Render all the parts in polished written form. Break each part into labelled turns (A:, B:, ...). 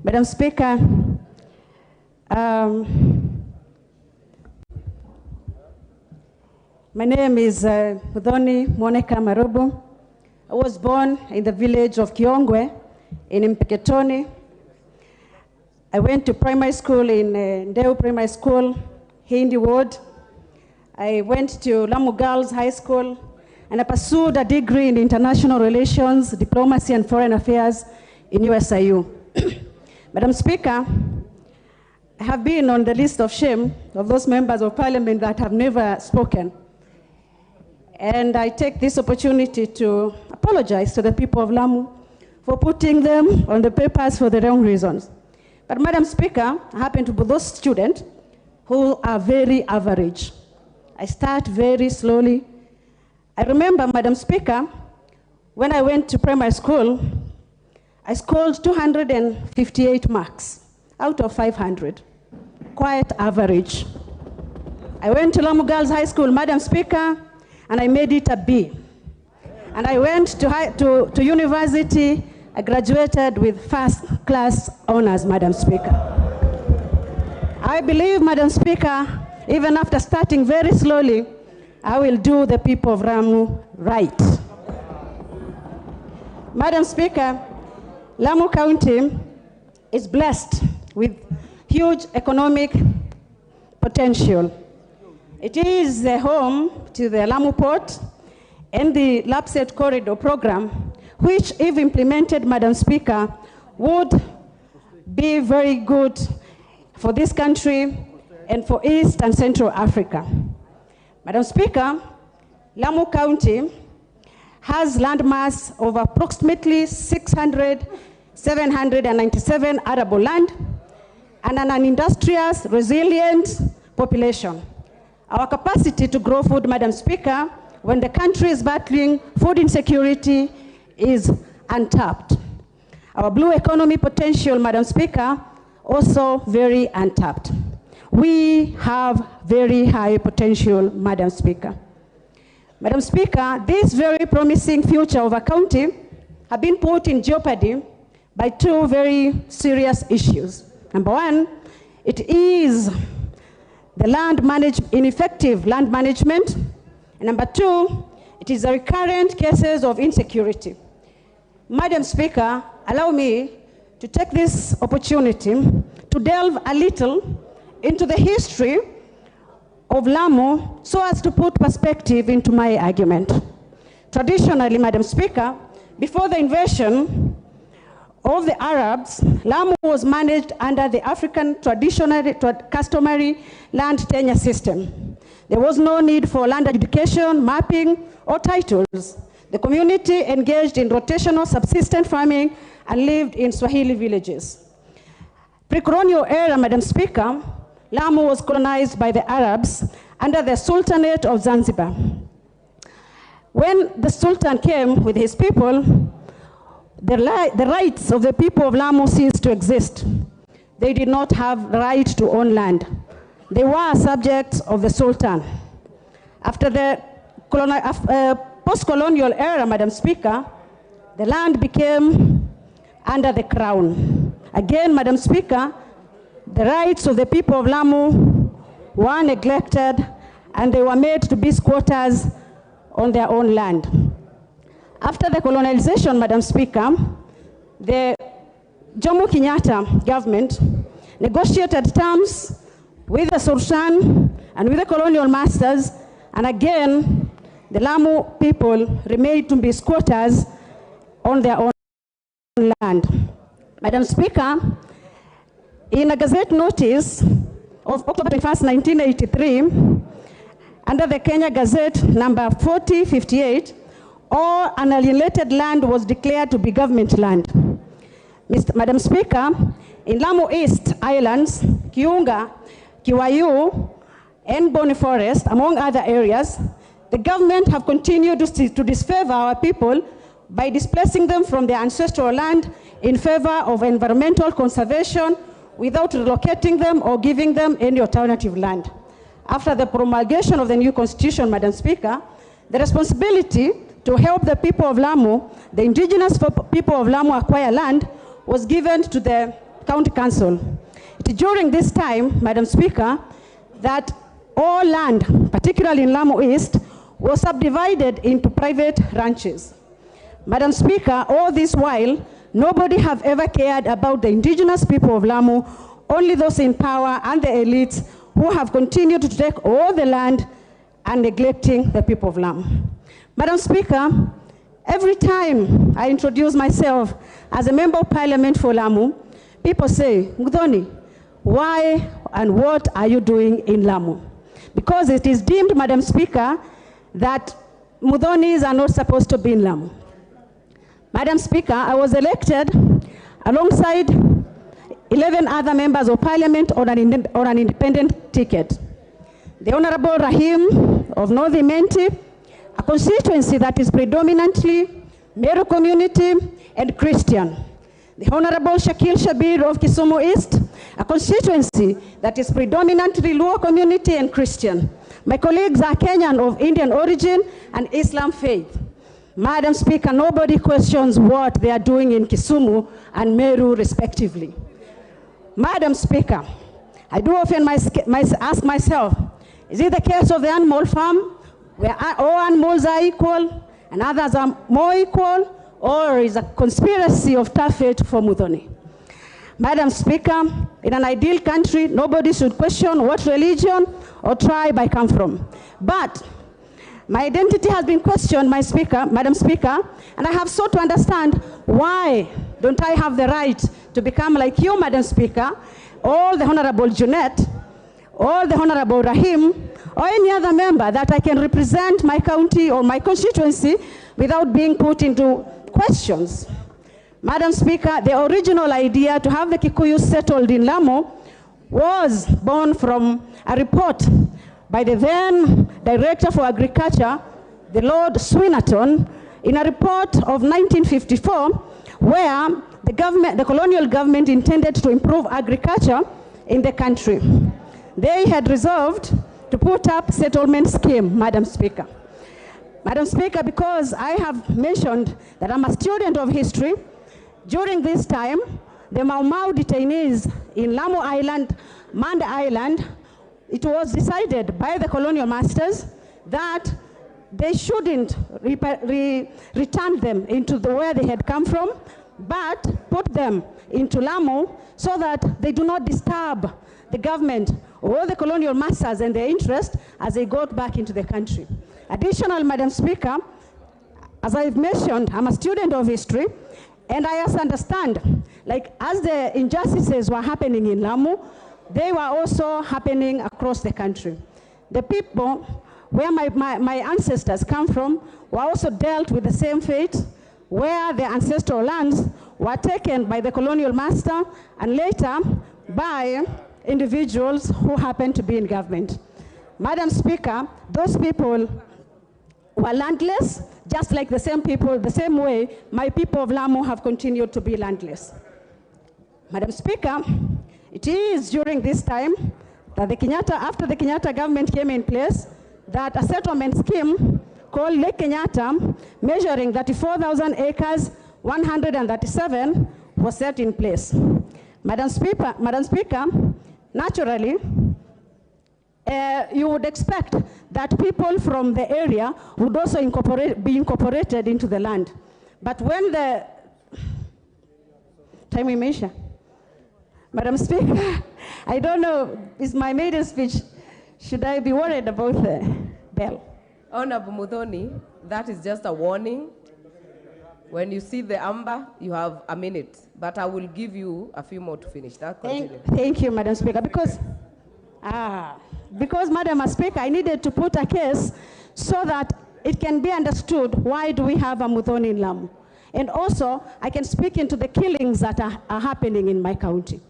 A: Madam Speaker, my name is Mudhoni Monica Marubu. I was born in the village of Kiongwe in Mpeketoni. I went to primary school in Ndeu Primary School, Hindi Ward. I went to Lamu Girls High School, and I pursued a degree in international relations, diplomacy, and foreign affairs in USIU. Madam Speaker, I have been on the list of shame of those members of parliament that have never spoken. And I take this opportunity to apologize to the people of Lamu for putting them on the papers for the wrong reasons. But Madam Speaker, I happen to be those students who are very average. I start very slowly. I remember, Madam Speaker, when I went to primary school, I scored 258 marks out of 500, quite average. I went to Lamu Girls High School, Madam Speaker, and I made it a B. And I went to university. I graduated with first class honors, Madam Speaker. I believe, Madam Speaker, even after starting very slowly, I will do the people of Lamu right. Madam Speaker, Lamu County is blessed with huge economic potential. It is the home to the Lamu Port and the Lapsset Corridor program, which, if implemented, Madam Speaker, would be very good for this country and for East and Central Africa. Madam Speaker, Lamu County has land mass of approximately 797 arable land and an industrious, resilient population. Our capacity to grow food, Madam Speaker, when the country is battling food insecurity is untapped. Our blue economy potential, Madam Speaker, also very untapped. We have very high potential, Madam Speaker. Madam Speaker, this very promising future of our county have been put in jeopardy by two very serious issues. Number one, it is the ineffective land management. And number two, it is the recurrent cases of insecurity. Madam Speaker, allow me to take this opportunity to delve a little into the history of Lamu so as to put perspective into my argument. Traditionally, Madam Speaker, before the invasion of the Arabs, Lamu was managed under the African customary land tenure system. There was no need for land adjudication, mapping, or titles. The community engaged in rotational subsistence farming and lived in Swahili villages. Pre-colonial era, Madam Speaker, Lamu was colonized by the Arabs under the Sultanate of Zanzibar. When the Sultan came with his people, the rights of the people of Lamu ceased to exist. They did not have the right to own land. They were subjects of the Sultan. After the post-colonial era, Madam Speaker, the land became under the crown. Again, Madam Speaker, the rights of the people of Lamu were neglected and they were made to be squatters on their own land. After the colonization, Madam Speaker, the Jomo Kenyatta government negotiated terms with the Sultan and with the colonial masters, and again, the Lamu people remained to be squatters on their own land. Madam Speaker, in a Gazette notice of October 21st, 1983, under the Kenya Gazette number 4058, all unalienated land was declared to be government land. Madam Speaker, in Lamu East Islands, Kiunga, Kiwayu, and Boni Forest, among other areas, the government have continued to disfavor our people by displacing them from their ancestral land in favor of environmental conservation without relocating them or giving them any alternative land. After the promulgation of the new constitution, Madam Speaker, the responsibility to help the people of Lamu, the indigenous people of Lamu, acquire land was given to the County Council. It is during this time, Madam Speaker, that all land, particularly in Lamu East, was subdivided into private ranches. Madam Speaker, all this while, nobody have ever cared about the indigenous people of Lamu, only those in power and the elites who have continued to take all the land and neglecting the people of Lamu. Madam Speaker, every time I introduce myself as a member of parliament for Lamu, people say, Muthoni, why and what are you doing in Lamu? Because it is deemed, Madam Speaker, that Muthonis are not supposed to be in Lamu. Madam Speaker, I was elected alongside 11 other members of parliament on an independent ticket. The Honorable Rahim of North Imenti, a constituency that is predominantly Meru community and Christian. The Honorable Shakil Shabir of Kisumu East, a constituency that is predominantly Luo community and Christian. My colleagues are Kenyan of Indian origin and Islam faith. Madam Speaker, nobody questions what they are doing in Kisumu and Meru respectively. Madam Speaker, I do often ask myself, is it the case of the animal farm where all animals are equal and others are more equal, or is a conspiracy of Tafet for Muthoni? Madam Speaker, in an ideal country, nobody should question what religion or tribe I come from. But my identity has been questioned, Madam Speaker, and I have sought to understand why don't I have the right to become like you, Madam Speaker, or the Honorable Junet, or the Honorable Rahim, or any other member that I can represent my county or my constituency without being put into questions. Madam Speaker, the original idea to have the Kikuyu settled in Lamu was born from a report by the then Director for Agriculture, the Lord Swinnerton, in a report of 1954, where the colonial government intended to improve agriculture in the country. They had resolved to put up a settlement scheme, Madam Speaker. Madam Speaker, because I have mentioned that I'm a student of history, during this time, the Mau Mau detainees in Lamu Island, Manda Island, it was decided by the colonial masters that they shouldn't return them into where they had come from, but put them into Lamu so that they do not disturb the government or the colonial masters and their interest as they got back into the country. Additionally, Madam Speaker, as I've mentioned, I'm a student of history, and I also understand, like as the injustices were happening in Lamu, they were also happening across the country. The people where my ancestors come from were also dealt with the same fate, where their ancestral lands were taken by the colonial master and later by individuals who happened to be in government. Madam Speaker, those people were landless, just like the same people, the same way my people of Lamu have continued to be landless. Madam Speaker, it is during this time that after the Kenyatta government came in place, that a settlement scheme called Lake Kenyatta, measuring 34,000 acres, 137, was set in place. Madam Speaker, naturally, you would expect that people from the area would also be incorporated into the land. But when the time we measure, Madam Speaker, I don't know, is my maiden speech, should I be worried about the bell?
B: Honorable Muthoni, that is just a warning. When you see the amber, you have a minute, but I will give you a few more to finish.
A: Thank you, Madam Speaker, because Madam Speaker, I needed to put a case so that it can be understood why do we have a Muthoni in Lamu. And also, I can speak into the killings that are happening in my county.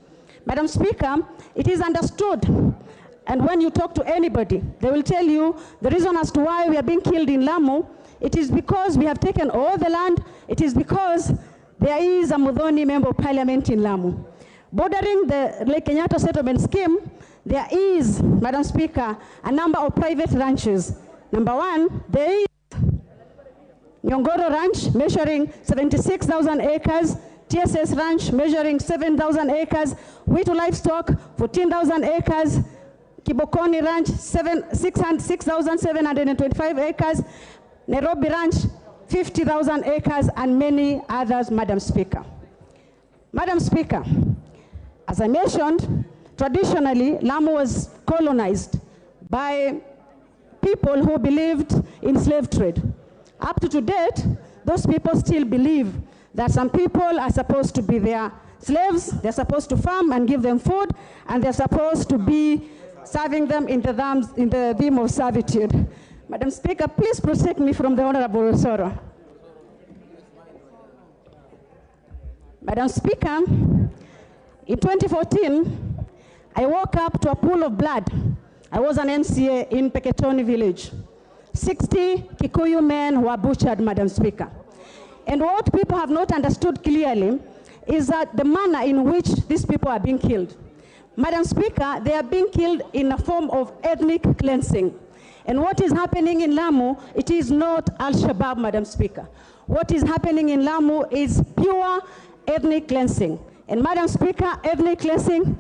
A: Madam Speaker, it is understood, and when you talk to anybody, they will tell you the reason as to why we are being killed in Lamu, it is because we have taken all the land, it is because there is a Muthoni member of parliament in Lamu. Bordering the Lake Kenyatta settlement scheme, there is, Madam Speaker, a number of private ranches. Number one, there is Nyongoro Ranch, measuring 76,000 acres, TSS Ranch measuring 7,000 acres, Witu Livestock 14,000 acres, Kibokoni Ranch 6,725 acres, Nairobi Ranch 50,000 acres, and many others, Madam Speaker. Madam Speaker, as I mentioned, traditionally, Lamu was colonized by people who believed in slave trade. Up to date, those people still believe that some people are supposed to be their slaves, they're supposed to farm and give them food, and they're supposed to be serving them in the theme of servitude. Madam Speaker, please protect me from the Honorable Soro. Madam Speaker, in 2014, I woke up to a pool of blood. I was an MCA in Peketoni village. 60 Kikuyu men were butchered, Madam Speaker. And what people have not understood clearly is that the manner in which these people are being killed. Madam Speaker, they are being killed in a form of ethnic cleansing. And what is happening in Lamu, it is not Al-Shabaab, Madam Speaker. What is happening in Lamu is pure ethnic cleansing. And Madam Speaker, ethnic cleansing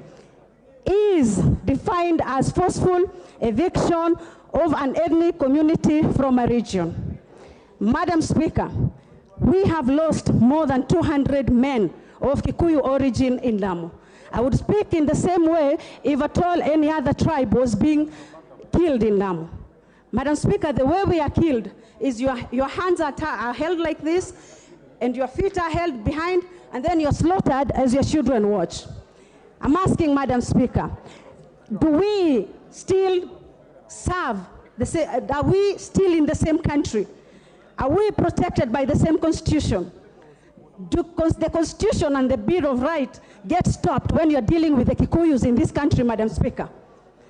A: is defined as forceful eviction of an ethnic community from a region. Madam Speaker, we have lost more than 200 men of Kikuyu origin in Lamu. I would speak in the same way if at all any other tribe was being killed in Lamu. Madam Speaker, the way we are killed is your hands are held like this, and your feet are held behind, and then you're slaughtered as your children watch. I'm asking, Madam Speaker, do we still serve the same, are we still in the same country? Are we protected by the same constitution? Do the constitution and the Bill of Rights get stopped when you're dealing with the Kikuyus in this country, Madam Speaker?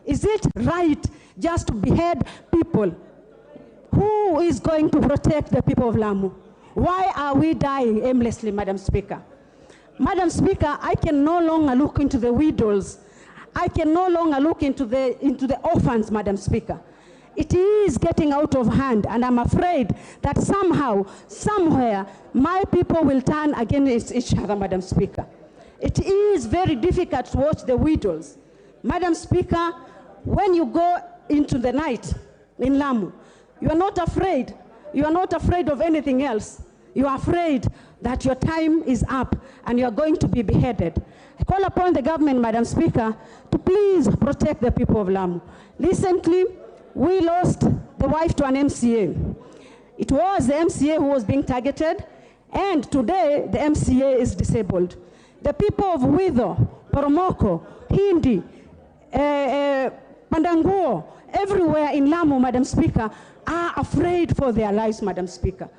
A: Is it right just to behead people? Who is going to protect the people of Lamu? Why are we dying aimlessly, Madam Speaker? Madam Speaker, I can no longer look into the widows. I can no longer look into the orphans, Madam Speaker. It is getting out of hand, and I'm afraid that somehow, somewhere, my people will turn against each other, Madam Speaker. It is very difficult to watch the widows. Madam Speaker, when you go into the night in Lamu, you are not afraid. You are not afraid of anything else. You are afraid that your time is up and you are going to be beheaded. I call upon the government, Madam Speaker, to please protect the people of Lamu. Recently, we lost the wife to an MCA. It was the MCA who was being targeted, and today the MCA is disabled. The people of Wido, Poromoko, Hindi, Pandanguo, everywhere in Lamu, Madam Speaker, are afraid for their lives, Madam Speaker.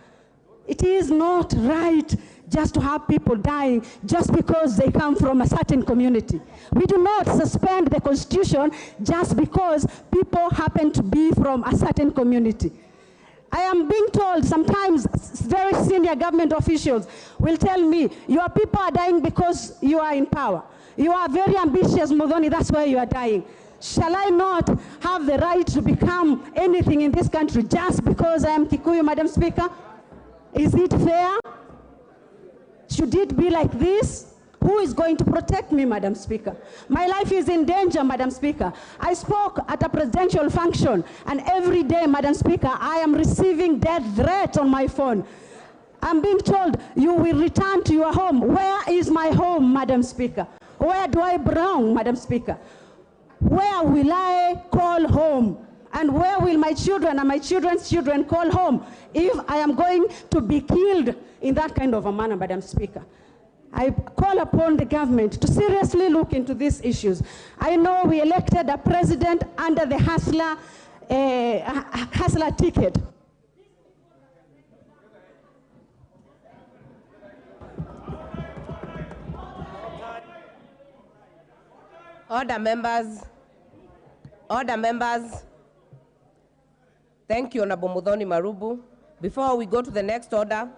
A: It is not right just to have people dying just because they come from a certain community. We do not suspend the constitution just because people happen to be from a certain community. I am being told sometimes very senior government officials will tell me, your people are dying because you are in power. You are very ambitious, Modoni, that's why you are dying. Shall I not have the right to become anything in this country just because I am Kikuyu, Madam Speaker? Is it fair? Should it be like this? Who is going to protect me, Madam Speaker? My life is in danger, Madam Speaker. I spoke at a presidential function, and every day, Madam Speaker, I am receiving death threats on my phone. I'm being told, you will return to your home. Where is my home, Madam Speaker? Where do I belong, Madam Speaker? Where will I call home? And where will my children and my children's children call home if I am going to be killed in that kind of a manner, Madam Speaker? I call upon the government to seriously look into these issues. I know we elected a president under the hustler ticket.
B: Order, members. Order, members. Thank you, Honorable Muthoni Marubu. Before we go to the next order,